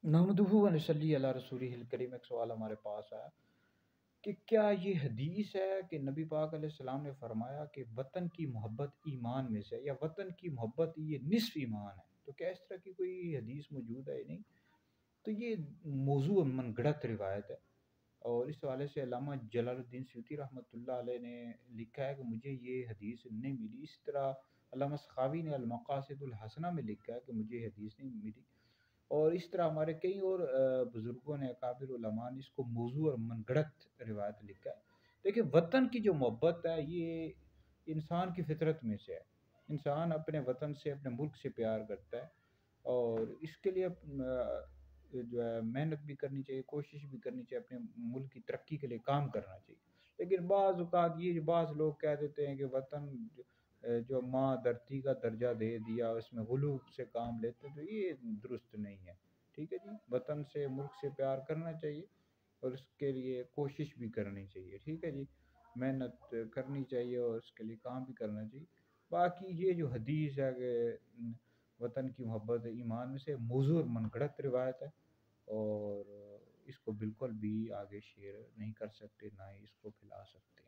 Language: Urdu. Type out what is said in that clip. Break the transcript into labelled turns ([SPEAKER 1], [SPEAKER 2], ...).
[SPEAKER 1] نحمدہ و نصلی علی رسولہ الکریم۔ ایک سوال ہمارے پاس آیا کہ کیا یہ حدیث ہے کہ نبی پاک علیہ السلام نے فرمایا کہ وطن کی محبت ایمان میں سے، یا وطن کی محبت یہ نصف ایمان ہے؟ تو کیا اس طرح کی کوئی حدیث موجود ہے؟ نہیں، تو یہ موضوع من گڑت روایت ہے، اور اس حوالے سے علامہ جلال الدین سیوطی رحمۃ اللہ علیہ نے لکھا ہے کہ مجھے یہ حدیث نہیں ملی۔ اس طرح علامہ سخاوی نے المقاصد الحسنہ میں لکھا ہے کہ مجھے یہ حدیث نہیں ملی، اور اس طرح ہمارے کئی اور بزرگوں نے، اکابر علماء نے اس کو موضوع اور من گڑت روایت لکھا ہے۔ دیکھیں، وطن کی جو محبت ہے یہ انسان کی فطرت میں سے ہے۔ انسان اپنے وطن سے، اپنے ملک سے پیار کرتا ہے، اور اس کے لیے جو ہے محنت بھی کرنی چاہیے، کوشش بھی کرنی چاہیے، اپنے ملک کی ترقی کے لیے کام کرنا چاہیے۔ لیکن بعض اوقات یہ بعض لوگ کہہ دیتے ہیں کہ وطن جو ماں دھرتی کا درجہ دے دیا، اس میں غلو سے کام لیتے، تو یہ درست نہیں ہے۔ ٹھیک ہے جی، وطن سے، ملک سے پیار کرنا چاہیے، اور اس کے لیے کوشش بھی کرنی چاہیے۔ ٹھیک ہے جی، محنت کرنی چاہیے اور اس کے لیے کام بھی کرنا چاہیے۔ باقی یہ جو حدیث ہے کہ وطن کی محبت ایمان میں سے، موضوع اور من گھڑت روایت ہے، اور اس کو بالکل بھی آگے شیئر نہیں کر سکتے، نہ ہی اس کو پھیلا سکتے۔